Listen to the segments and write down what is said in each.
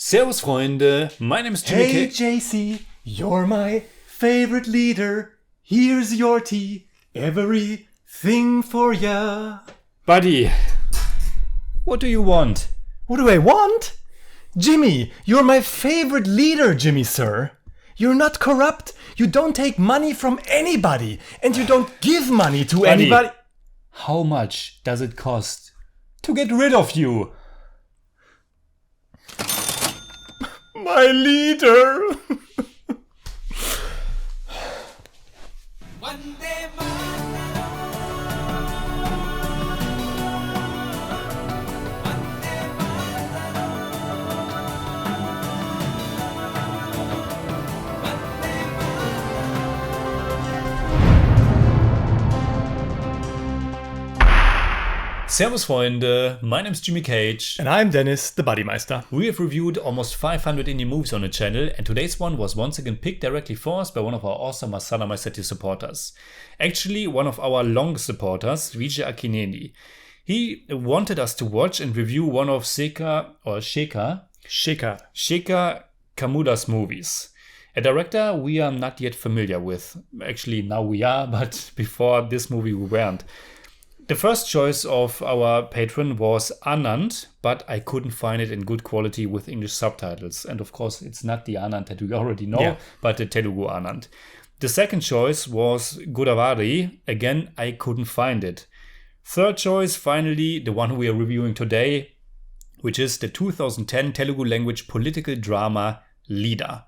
Servus Freunde, my name is Jimmy Hey K. JC, you're my favorite leader. Here's your tea, everything for ya. Buddy, what do you want? What do I want? Jimmy, you're my favorite leader, Jimmy sir. You're not corrupt, you don't take money from anybody, and you don't give money to anybody. How much does it cost to get rid of you? My leader. Servus Freunde, my name is Jimmy Cage. And I'm Dennis, the Bodymeister. We have reviewed almost 500 indie movies on the channel, and today's one was once again picked directly for us by one of our awesome Masala Maisetti supporters. Actually, one of our longest supporters, Vijay Akineni. He wanted us to watch and review one of Shekhar Kamuda's movies. A director we are not yet familiar with. Actually, now we are, but before this movie we weren't. The first choice of our patron was Anand, but I couldn't find it in good quality with English subtitles. And of course, it's not the Anand that we already know, but the Telugu Anand. The second choice was Godavari. Again, I couldn't find it. Third choice, finally, the one we are reviewing today, which is the 2010 Telugu language political drama Leader.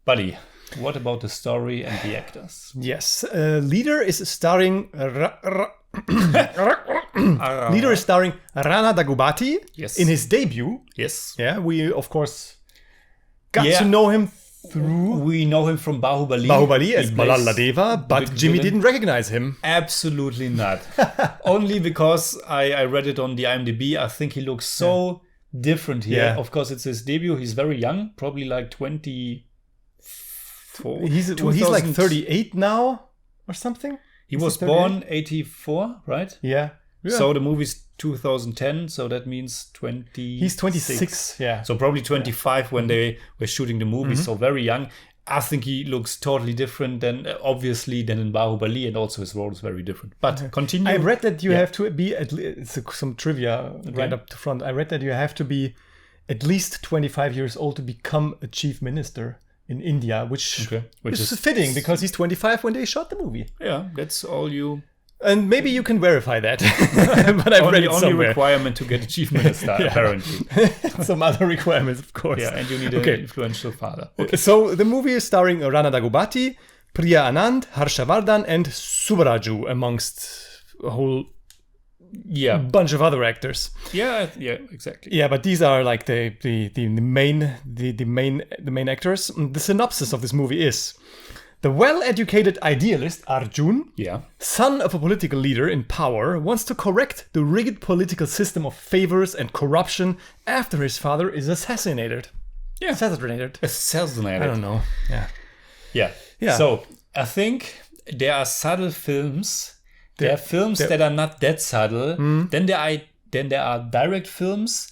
Buddy, what about the story and the actors? Yes, Leader is starring Leader is starring Rana Daggubati in his debut. Yes. Yeah, we of course got to know him through. We know him from Bahubali As Ballala Deva, but Jimmy didn't recognize him. Absolutely not. Only because I read it on the IMDb. I think he looks so different here. Yeah. Of course, it's his debut. He's very young, probably like 24. He's like 38 now or something. He was born 84, right? Yeah. So the movie's 2010, so that means 20. He's 26, yeah. So probably 25 when they were shooting the movie, so very young. I think he looks totally different than in Bahubali, and also his role is very different. But continue. I read that you have to be at least some trivia right up to front. I read that you have to be at least 25 years old to become a chief minister in India, which is fitting because he's 25 when they shot the movie. Yeah, that's all you. And maybe you can verify that. But I've read it somewhere. Only requirement to get a chief minister, apparently. Some other requirements, of course. Yeah, and you need an influential father. Okay. So the movie is starring Rana Daggubati, Priya Anand, Harshavardhan, and Subaraju, amongst a whole bunch of other actors. Yeah, exactly. Yeah, but these are like the main actors. The synopsis of this movie is: the well-educated idealist Arjun, son of a political leader in power, wants to correct the rigged political system of favors and corruption after his father is assassinated. Assassinated. I don't know. Yeah. So I think there are subtle films. There are films that are not that subtle. Then there are direct films,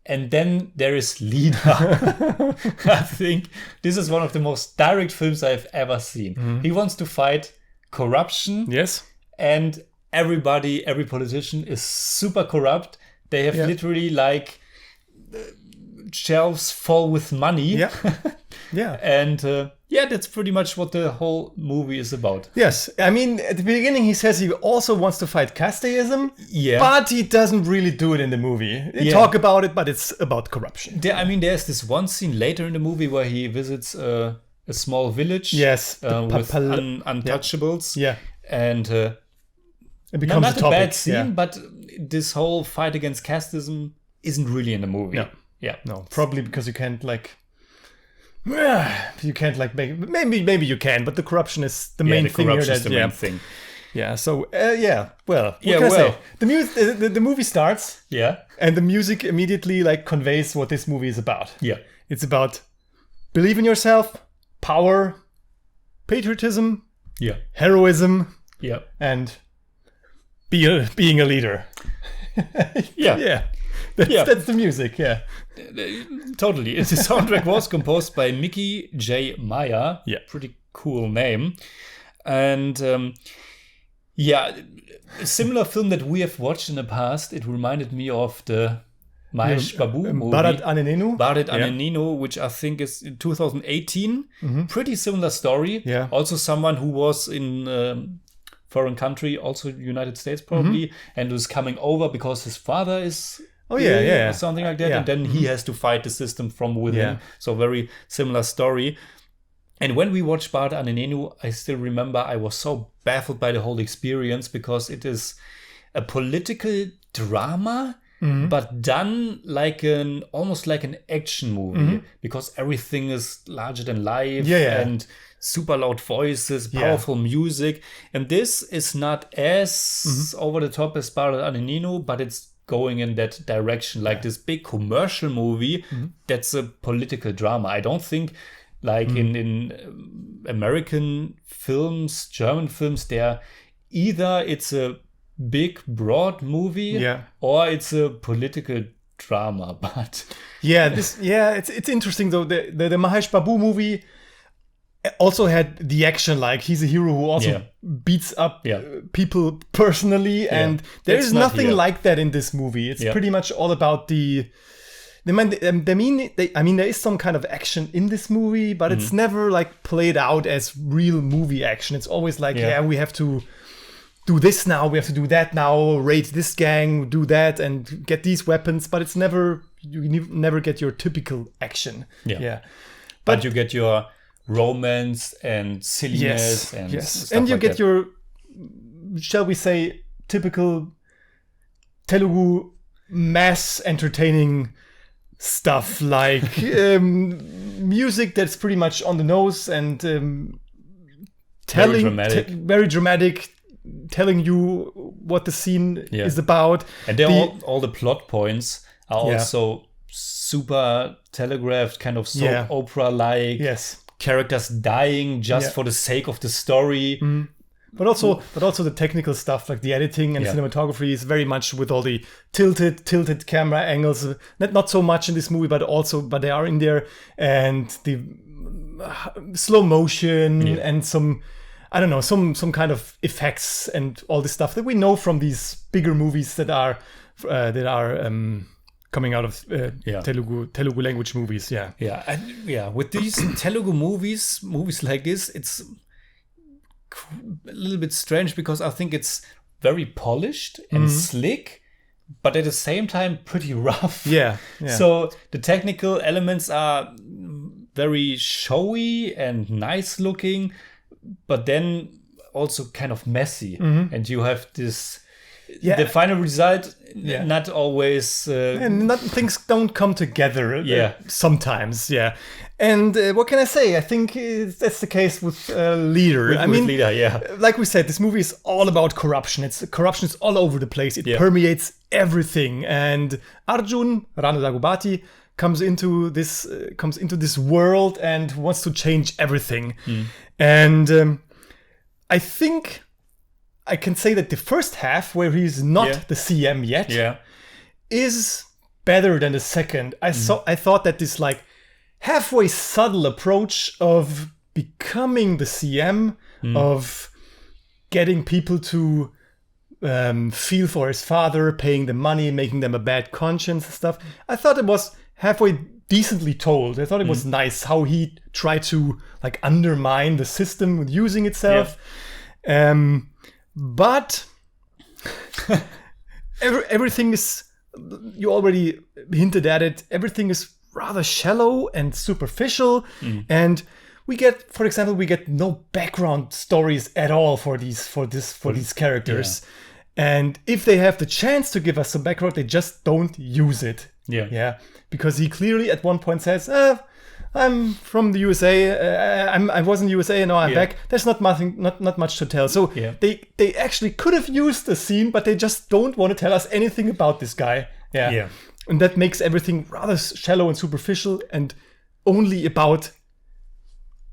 and then there is Leader. I think this is one of the most direct films I've ever seen. He wants to fight corruption. Yes. And every politician is super corrupt. They have literally like shelves full with money. And that's pretty much what the whole movie is about. Yes. I mean, at the beginning he says he also wants to fight casteism, but he doesn't really do it in the movie. They talk about it, but it's about corruption. There's this one scene later in the movie where he visits a small village with untouchables. And it becomes not a topic. Bad scene, but this whole fight against casteism isn't really in the movie. No, probably because you can't make maybe you can, but the corruption is the main thing here. That's the main thing. Yeah. So what can I say? The movie starts. And the music immediately conveys what this movie is about. It's about believe in yourself, power, patriotism, heroism, and being a leader. That's the music, yeah. Totally. The soundtrack was composed by Mickey J. Meyer. Yeah. Pretty cool name. And a similar film that we have watched in the past. It reminded me of the Mahesh Babu movie. Bharat Ane Nenu, which I think is in 2018. Pretty similar story. Yeah. Also someone who was in foreign country, also United States probably, and was coming over because his father is or something like that. And then he has to fight the system from within. Yeah. So very similar story. And when we watched Bharat Ane Nenu, I still remember I was so baffled by the whole experience because it is a political drama, but done like almost like an action movie because everything is larger than life and super loud voices, powerful music. And this is not as over the top as Bharat Ane Nenu, but it's going in that direction, like this big commercial movie that's a political drama. I don't think like in American films, German films, either it's a big broad movie or it's a political drama. But it's interesting though. The Mahesh Babu movie also had the action, like he's a hero who also beats up people personally, and there is nothing like that in this movie. It's pretty much all about there is some kind of action in this movie, but it's never like played out as real movie action. It's always like, we have to do this now, we have to do that now, raid this gang, do that, and get these weapons. But it's never, you never get your typical action. But you get your romance and silliness and stuff and you like get that. your, shall we say, typical Telugu mass entertaining stuff, like music that's pretty much on the nose and very dramatic, telling you what the scene is about. And all the plot points are also super telegraphed, kind of soap opera like. Characters dying just for the sake of the story. But also the technical stuff, like the editing and cinematography, is very much with all the tilted camera angles. Not so much in this movie, but they are in there, and the slow motion and some kind of effects and all this stuff that we know from these bigger movies that are coming out of Telugu language movies. With these Telugu movies like this, it's a little bit strange because I think it's very polished and slick, but at the same time pretty rough. So the technical elements are very showy and nice looking, but then also kind of messy. And you have this the final result not always and things don't come together sometimes. And what can I say? I think that's the case with Leader. Leader, like we said, this movie is all about corruption. Corruption is all over the place. It permeates everything. And Arjun, Ranu Daggubati, comes into this world and wants to change everything. And I think I can say that the first half, where he's not the CM yet, is better than the second. I thought that this like halfway subtle approach of becoming the CM, of getting people to feel for his father, paying them money, making them a bad conscience and stuff. I thought it was halfway decently told. I thought it was nice how he tried to like undermine the system with using itself. But everything is, you already hinted at it, everything is rather shallow and superficial. And we get, for example, no background stories at all for these characters. And if they have the chance to give us some background, they just don't use it. Because he clearly at one point says, I'm from the USA. I was in the USA, and now I'm back. There's not much to tell. So they actually could have used the scene, but they just don't want to tell us anything about this guy. And that makes everything rather shallow and superficial, and only about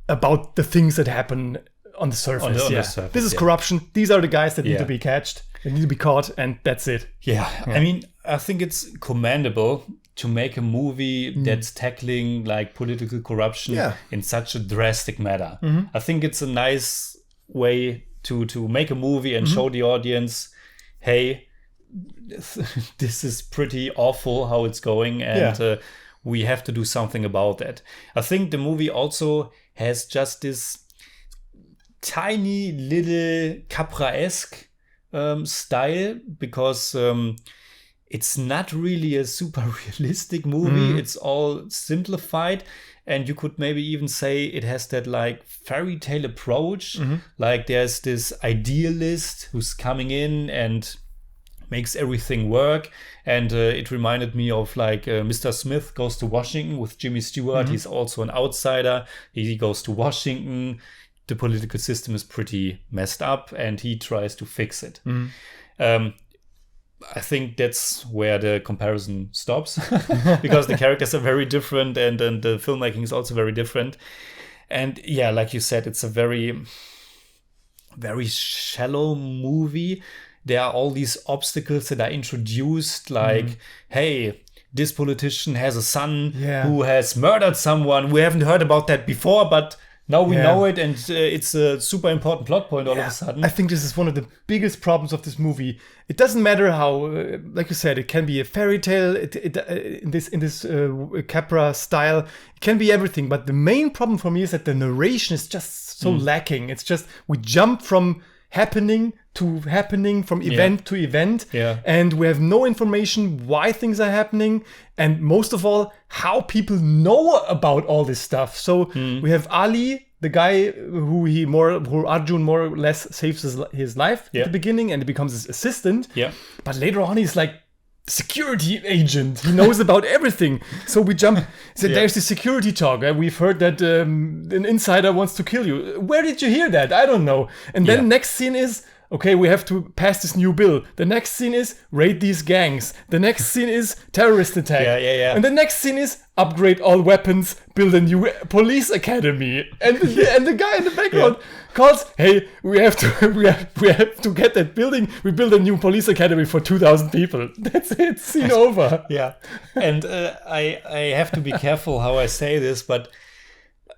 the things that happen on the surface. On yeah. the surface, this is corruption. These are the guys that need to be catched. They need to be caught, and that's it. Yeah. I mean, I think it's commendable to make a movie that's tackling like political corruption in such a drastic manner. I think it's a nice way to make a movie and show the audience, hey, this is pretty awful how it's going, and we have to do something about that. I think the movie also has just this tiny little Capra-esque style, because it's not really a super realistic movie. It's all simplified, and you could maybe even say it has that like fairy tale approach. Like there's this idealist who's coming in and makes everything work, and it reminded me of like Mr. Smith Goes to Washington with Jimmy Stewart. He's also an outsider. He goes to Washington. The political system is pretty messed up, and he tries to fix it. I think that's where the comparison stops, because the characters are very different, and the filmmaking is also very different. And yeah, like you said, it's a very, very shallow movie. There are all these obstacles that are introduced, like, hey, this politician has a son who has murdered someone. We haven't heard about that before, but now we know it, and it's a super important plot point all of a sudden. I think this is one of the biggest problems of this movie. It doesn't matter how, like you said, it can be a fairy tale. In this Capra style, it can be everything. But the main problem for me is that the narration is just so lacking. It's just we jump from happening to happening, from event to event, and we have no information why things are happening, and most of all, how people know about all this stuff. So we have Ali, the guy who Arjun more or less saves his life at the beginning, and he becomes his assistant. But later on, he's like security agent. He knows about everything. So we jump. So there's the security talk. We've heard that an insider wants to kill you. Where did you hear that? I don't know. And then next scene is, okay, we have to pass this new bill. The next scene is raid these gangs. The next scene is terrorist attack. And the next scene is upgrade all weapons, build a new police academy. And the guy in the background calls, hey, we have to get that building. We build a new police academy for 2,000 people. That's it. Scene over. And I have to be careful how I say this, but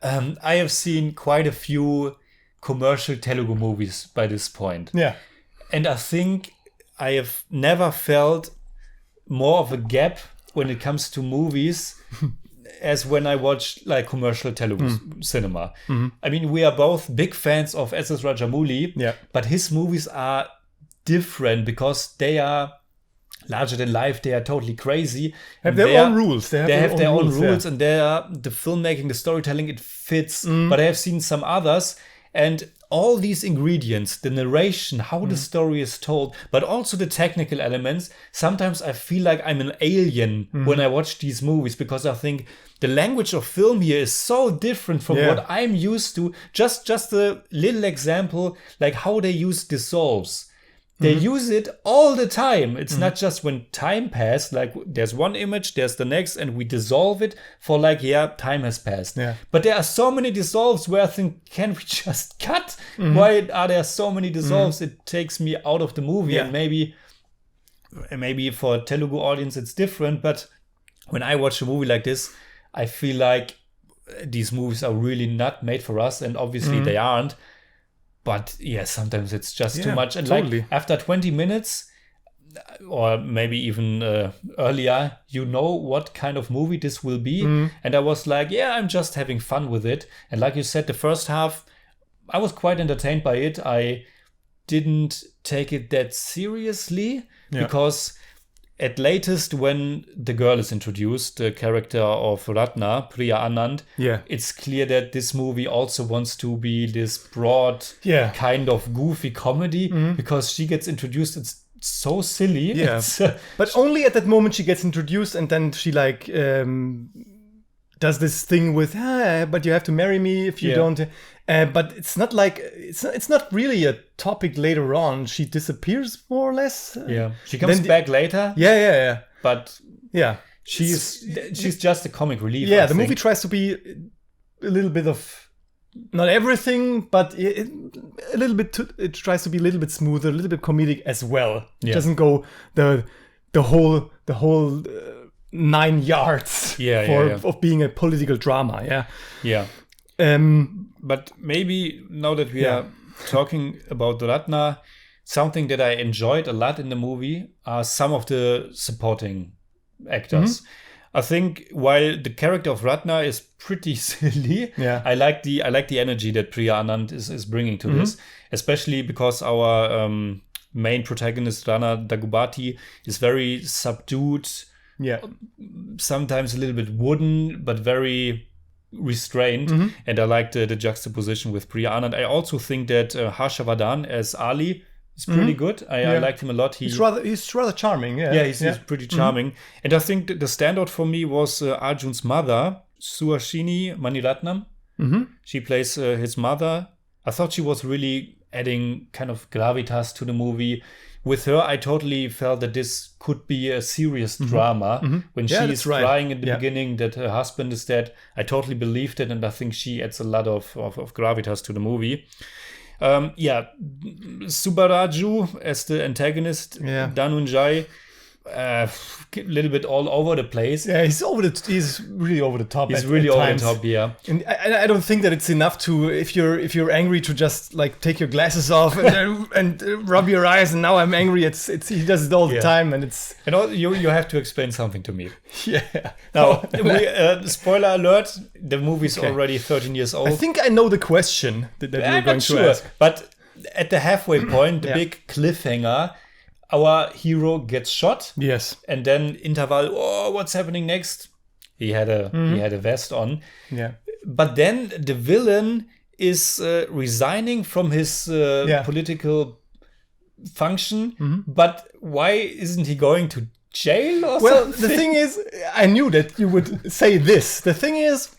I have seen quite a few commercial Telugu movies by this point. And I think I have never felt more of a gap when it comes to movies as when I watch like commercial Telugu cinema. I mean, we are both big fans of S.S. Rajamouli, but his movies are different because they are larger than life. They are totally crazy. Have their own rules. They have their own rules, and they are the filmmaking, the storytelling, it fits. But I have seen some others, and all these ingredients, the narration, how the story is told, but also the technical elements, sometimes I feel like I'm an alien when I watch these movies, because I think the language of film here is so different from what I'm used to. Just a little example, like how they use dissolves. They use it all the time. It's not just when time passed, like there's one image, there's the next, and we dissolve it for like, time has passed. But there are so many dissolves where I think, can we just cut? Why are there so many dissolves? It takes me out of the movie. And maybe for a Telugu audience it's different, but when I watch a movie like this, I feel like these movies are really not made for us, and obviously they aren't. But sometimes it's just too much. And like after 20 minutes, or maybe even earlier, you know what kind of movie this will be. And I was like, I'm just having fun with it. And like you said, the first half, I was quite entertained by it. I didn't take it that seriously because at latest, when the girl is introduced, the character of Ratna, Priya Anand, it's clear that this movie also wants to be this broad, kind of goofy comedy, because she gets introduced. It's so silly. But only at that moment she gets introduced, and then she like does this thing with, but you have to marry me if you don't. But it's not like it's not really a topic later on. She disappears more or less. She comes back later. But she's just a comic relief. The movie tries to be a little bit of not everything, but a little bit. It tries to be a little bit smoother, a little bit comedic as well. It doesn't go the whole 9 yards of being a political drama. Yeah. But maybe now that we are talking about Ratna, something that I enjoyed a lot in the movie are some of the supporting actors. Mm-hmm. I think while the character of Ratna is pretty silly, I like the energy that Priya Anand is bringing to this, especially because our main protagonist Rana Daggubati is very subdued, sometimes a little bit wooden, but very restrained. And I like the juxtaposition with Priya Anand. I also think that Harshavardhan as Ali is pretty good. I liked him a lot. He's rather charming. He's pretty charming. And I think the standout for me was Arjun's mother, Suhasini Maniratnam. She plays his mother. I thought she was really adding kind of gravitas to the movie. With her, I totally felt that this could be a serious drama. When she is crying in the beginning that her husband is dead, I totally believed it, and I think she adds a lot of gravitas to the movie. Subbaraju as the antagonist, Dhananjay, a little bit all over the place. Yeah, he's really over the top. He's really over the top, yeah. And I don't think that it's enough to, if you're angry, to just like take your glasses off and rub your eyes. And now I'm angry. It's he does it all the time, and it's. And you have to explain something to me. Yeah. Now, spoiler alert: the movie's already 13 years old. I think I know the question that you're going to ask. But at the halfway point, the big cliffhanger. Our hero gets shot. Yes. And then interval, what's happening next? He had a vest on. Yeah. But then the villain is resigning from his political function. But why isn't he going to jail or something? The thing is, I knew that you would say this. The thing is,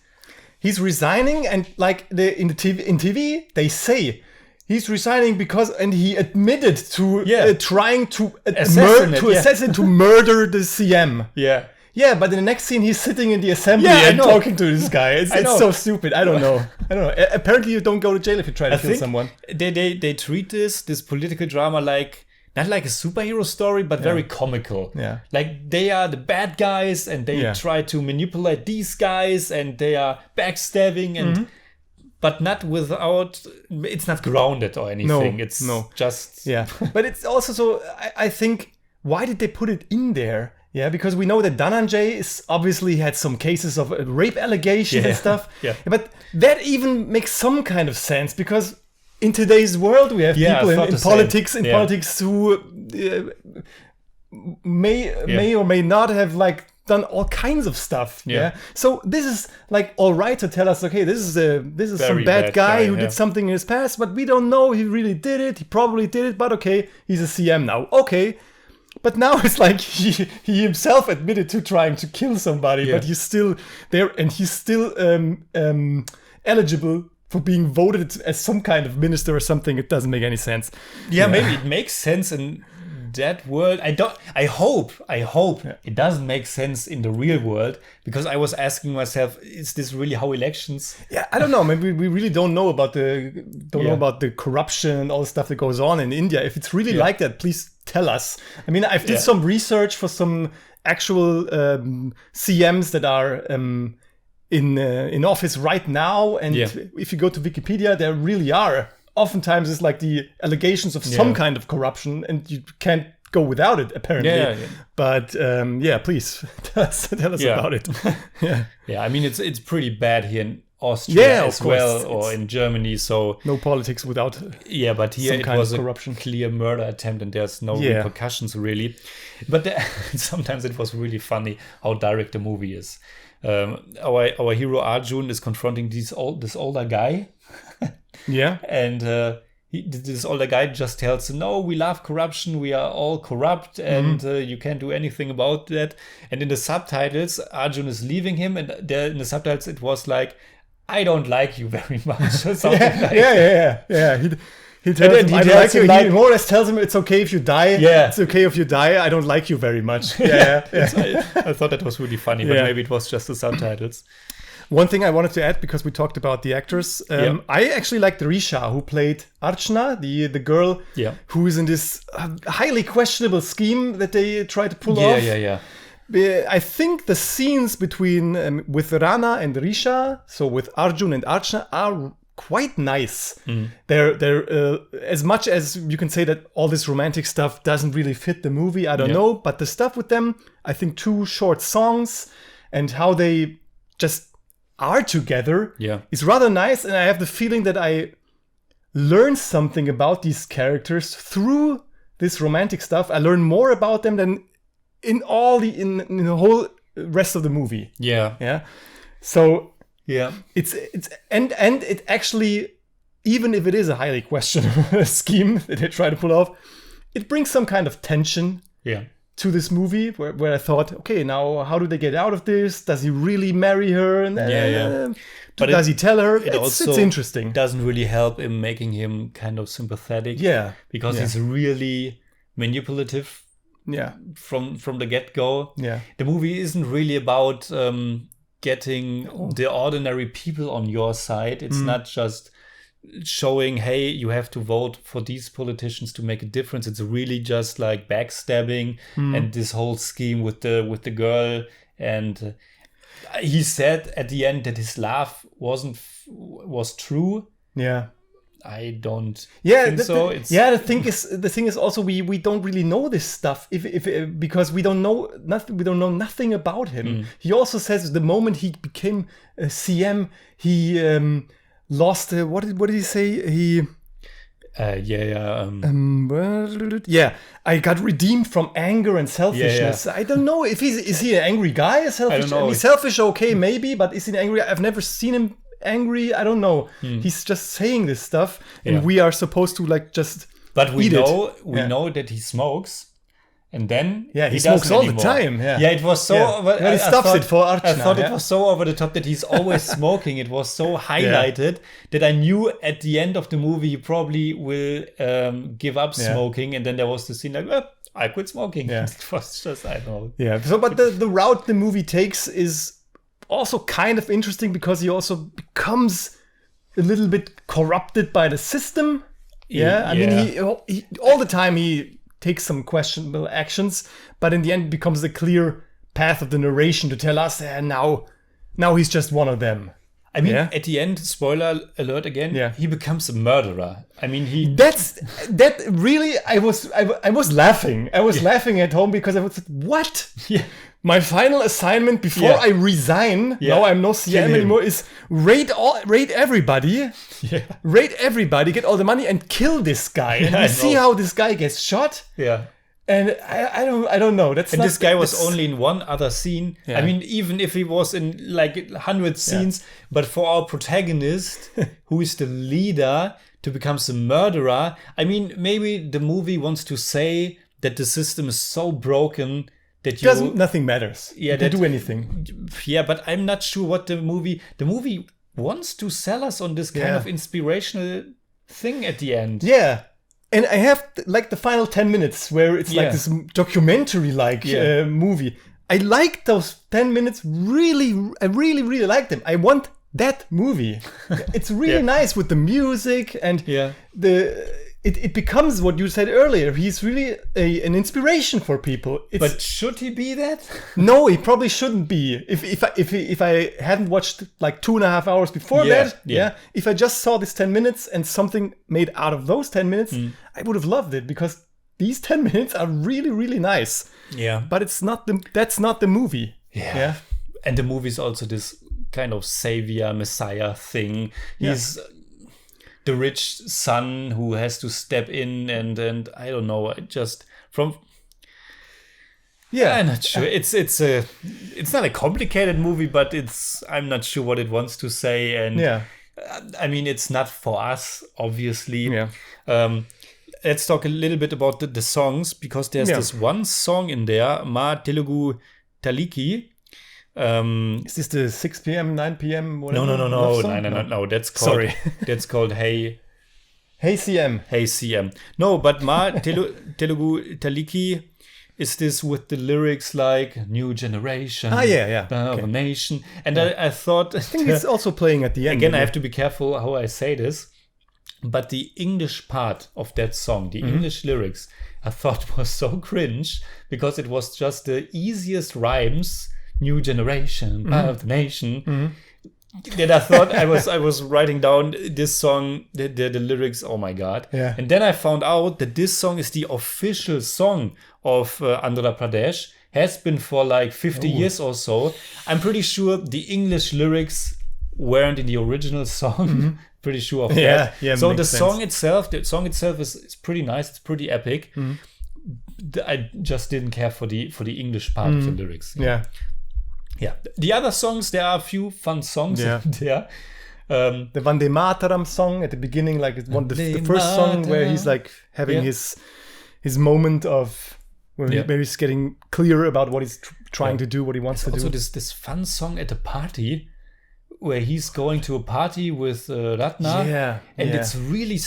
he's resigning, and like in TV, they say he's resigning because, and he admitted to trying to assassinate, to murder the CM. Yeah. Yeah, but in the next scene, he's sitting in the assembly and talking to this guy. It's so stupid. I don't know. Apparently, you don't go to jail if you try to kill someone. They treat this political drama like, not like a superhero story, but very comical. Yeah. Like they are the bad guys and they try to manipulate these guys and they are backstabbing and... But not without, it's not grounded or anything. It's just... Yeah. But it's also so, I think, why did they put it in there? Yeah, because we know that Dhananjay is obviously had some cases of rape allegations and stuff. Yeah. But that even makes some kind of sense, because in today's world we have people in politics who may or may not have like done all kinds of stuff. Yeah. So this is like all right to tell us, okay, this is some bad guy who did something in his past, but we don't know he really did it. He probably did it, but okay, he's a CM now. Okay. But now it's like he himself admitted to trying to kill somebody, but he's still there and he's still eligible for being voted as some kind of minister or something. It doesn't make any sense. Yeah, maybe it makes sense in that world. I hope it doesn't make sense in the real world, because I was asking myself, is this really how elections? Yeah, I don't know. Maybe we really don't know about the corruption and all the stuff that goes on in India. If it's really like that, please tell us. I mean, I've did some research for some actual CMs that are in office right now, and if you go to Wikipedia, there really are. Oftentimes it's like the allegations of some kind of corruption, and you can't go without it, apparently. But please tell us about it. Yeah, I mean, it's pretty bad here in Austria as well, or in Germany. So no politics without but here it was a clear murder attempt, and there's no repercussions really. But sometimes it was really funny how direct the movie is. Our hero Arjun is confronting this older guy. And this older guy just tells him, no, we love corruption, we are all corrupt, and you can't do anything about that. And in the subtitles, Arjun is leaving him, and there in the subtitles it was like, I don't like you very much. He tells him, he more or less tells him it's okay if you die. It's okay if you die. I don't like you very much. I thought that was really funny, but maybe it was just the subtitles. One thing I wanted to add, because we talked about the actors, I actually liked Risha, who played Archana, the girl who is in this highly questionable scheme that they try to pull off. I think the scenes between with Rana and Risha, so with Arjun and Archana, are quite nice. They're as much as you can say that all this romantic stuff doesn't really fit the movie, I don't know, but the stuff with them, I think 2 short songs and how they just are together is rather nice. And I have the feeling that I learned something about these characters through this romantic stuff. I learned more about them than in the whole rest of the movie. So it's and it actually, even if it is a highly questionable scheme that they try to pull off, it brings some kind of tension to this movie where I thought, okay, now how do they get out of this? Does he really marry her? And but does he tell her? It's interesting. Doesn't really help in making him kind of sympathetic. Because he's really manipulative. From the get-go. The movie isn't really about getting the ordinary people on your side. It's not just showing, hey, you have to vote for these politicians to make a difference. It's really just like backstabbing and this whole scheme with the girl. And he said at the end that his love was true. I don't think so. The thing is also we don't really know this stuff if because we don't know nothing. We don't know nothing about him. He also says the moment he became a CM, he lost. What did he say? He. I got redeemed from anger and selfishness. I don't know if is he an angry guy? Selfish? I mean, selfish, okay, maybe, but is he angry? I've never seen him angry. I don't know. He's just saying this stuff, and we are supposed to like just. But we know that he smokes, and then he smokes all the time. It was so. He stops it for Archana. I thought it was so over the top that he's always smoking. It was so highlighted that I knew at the end of the movie he probably will give up smoking, and then there was the scene like, I quit smoking. It was just, I don't know. So, but the route the movie takes is also kind of interesting because he also becomes a little bit corrupted by the system. I mean, he all the time he takes some questionable actions, but in the end it becomes a clear path of the narration to tell us now he's just one of them. I mean, at the end, spoiler alert again, he becomes a murderer. I mean, that really, I was laughing. I was laughing at home because I was like, what? My final assignment before I resign, now I'm no CM anymore, is raid everybody, raid everybody, get all the money and kill this guy. And you see how this guy gets shot. And I don't know. This guy was only in one other scene. I mean, even if he was in like 100 scenes, but for our protagonist, who is the leader, to become a murderer, I mean, movie the movie wants to say that the system is so broken that nothing matters. They do anything. But I'm not sure what the movie wants to sell us on this kind of inspirational thing at the end. And I have like the final 10 minutes where it's like this documentary movie. I like those 10 minutes. I really, really like them. I want that movie. It's really nice with the music and it becomes what you said earlier. He's really an inspiration for people. But should he be that? No, he probably shouldn't be. If I hadn't watched like 2.5 hours before that, if I just saw this 10 minutes and something made out of those 10 minutes, I would have loved it because these 10 minutes are really, really nice. But that's not the movie. And the movie is also this kind of savior, messiah thing. He's the rich son who has to step in and I don't know, just from I'm not sure. It's not a complicated movie, but I'm not sure what it wants to say, and I mean, it's not for us, obviously. Let's talk a little bit about the songs, because there's this one song in there, Ma Telugu Taliki. Is this the 6 p.m., 9 p.m.? No. That's called Hey CM. Hey CM. No, but Ma Telugu Taliki is this with the lyrics like "New Generation"? of a nation. And I thought, I think it's also playing at the end. Again, I have to be careful how I say this, but the English part of that song, the English lyrics, I thought was so cringe because it was just the easiest rhymes. New generation of the nation. Then I thought I was writing down this song, the lyrics. Oh my god! Yeah. And then I found out that this song is the official song of Andhra Pradesh. Has been for like 50 years or so. I'm pretty sure the English lyrics weren't in the original song. Pretty sure of that. Yeah. So the sense. song itself is pretty nice. It's pretty epic. I just didn't care for the English part of the lyrics. Yeah. Yeah, the other songs, there are a few fun songs in there. The Vande Mataram song at the beginning, like the first song where he's like having his moment of where he's getting clear about what he's trying to do, what he wants to do. Also, this fun song at a party where he's going to a party with Ratna, and it's really.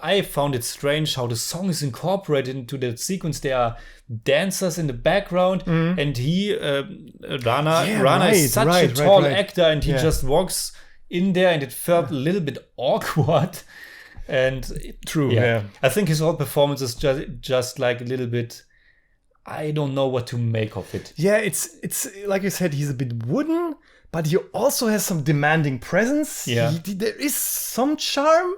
I found it strange how the song is incorporated into the sequence. There are dancers in the background, and Rana is such a tall actor, and he just walks in there, and it felt a little bit awkward. And I think his whole performance is just like a little bit. I don't know what to make of it. Yeah, it's like you said, he's a bit wooden, but he also has some demanding presence. Yeah, there is some charm.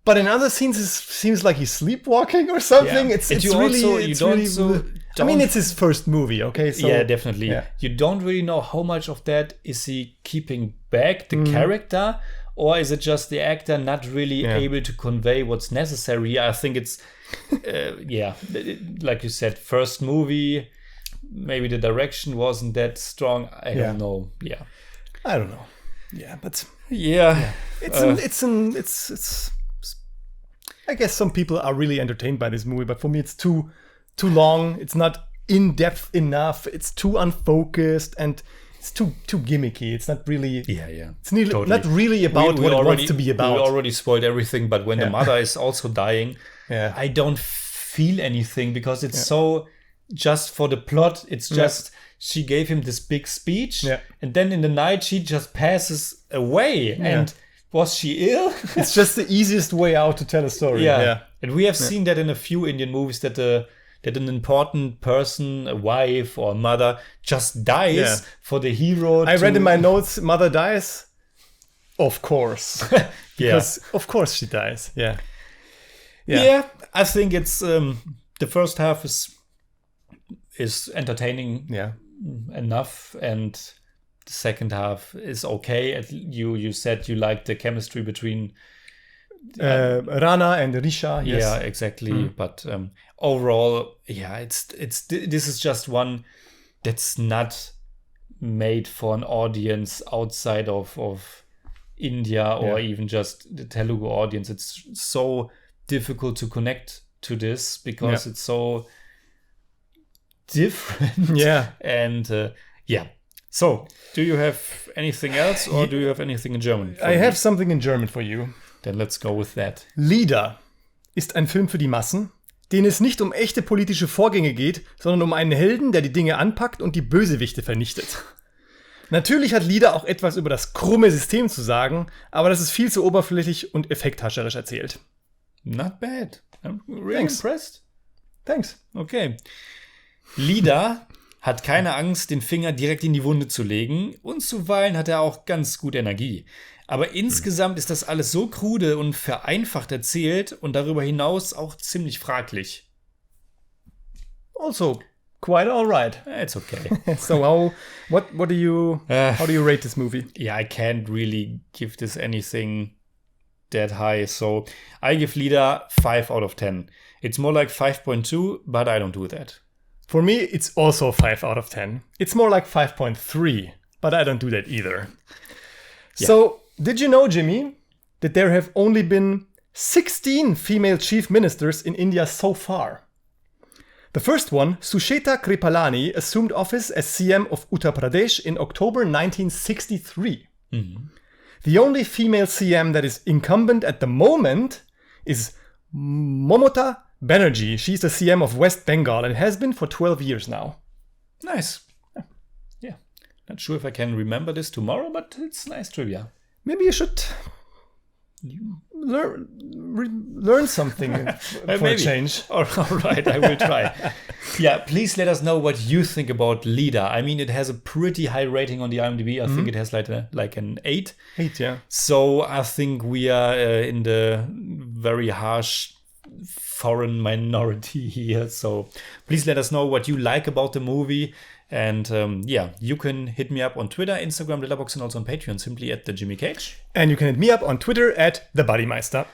But in other scenes, it seems like he's sleepwalking or something. Yeah. It's I mean, it's his first movie, okay? So, yeah, definitely. Yeah. You don't really know how much of that is he keeping back, the character, or is it just the actor not really able to convey what's necessary? I think it's, like you said, first movie, maybe the direction wasn't that strong. I don't know. Yeah. I don't know. Yeah, but... Yeah. It's I guess some people are really entertained by this movie, but for me it's too long. It's not in depth enough. It's too unfocused and it's too gimmicky. It's not really. It's not really about what it wants to be about. We already spoiled everything, but when the mother is also dying, I don't feel anything because it's so just for the plot. It's just she gave him this big speech, and then in the night she just passes away and. Was she ill? It's just the easiest way out to tell a story. Yeah. And we have seen that in a few Indian movies that an important person, a wife or a mother, just dies for the hero. I read in my notes, mother dies. Of course. Because of course she dies. Yeah. I think it's the first half is entertaining enough, and the second half is okay. You said you liked the chemistry between Rana and Risha. Yes. Yeah, exactly. But overall, this is just one that's not made for an audience outside of India or even just the Telugu audience. It's so difficult to connect to this because it's so different. Yeah. And So, do you have anything else or do you have anything in German? I have something in German for you. Then let's go with that. Lieder ist ein Film für die Massen, denen es nicht um echte politische Vorgänge geht, sondern um einen Helden, der die Dinge anpackt und die Bösewichte vernichtet. Natürlich hat Lieder auch etwas über das krumme System zu sagen, aber das ist viel zu oberflächlich und effekthascherisch erzählt. Not bad. I'm really impressed. Thanks. Okay. Lieder hat keine Angst, den Finger direkt in die Wunde zu legen und zuweilen hat er auch ganz gut Energie. Aber insgesamt ist das alles so krude und vereinfacht erzählt und darüber hinaus auch ziemlich fraglich. Also, quite alright. It's okay. So what do you how do you rate this movie? Yeah, I can't really give this anything that high. So I give Lieder 5 out of 10. It's more like 5.2, but I don't do that. For me, it's also 5 out of 10. It's more like 5.3, but I don't do that either. Yeah. So, did you know, Jimmy, that there have only been 16 female chief ministers in India so far? The first one, Sucheta Kripalani, assumed office as CM of Uttar Pradesh in October 1963. Mm-hmm. The only female CM that is incumbent at the moment is Momata Banerjee. She's the CM of West Bengal and has been for 12 years now. Nice. Yeah. Not sure if I can remember this tomorrow, but it's nice trivia. Maybe you should learn something for a change. All right, I will try. Yeah, please let us know what you think about Leader. I mean, it has a pretty high rating on the IMDb. I think it has like an 8. 8, yeah. So I think we are in the very harsh foreign minority here. So please let us know what you like about the movie. And you can hit me up on Twitter, Instagram, Letterboxd, and also on Patreon, simply at the Jimmy Cage. And you can hit me up on Twitter at the Bodymeister.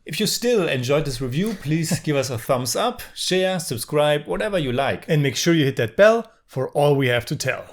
If you still enjoyed this review, please give us a thumbs up, share, subscribe, whatever you like. And make sure you hit that bell for all we have to tell.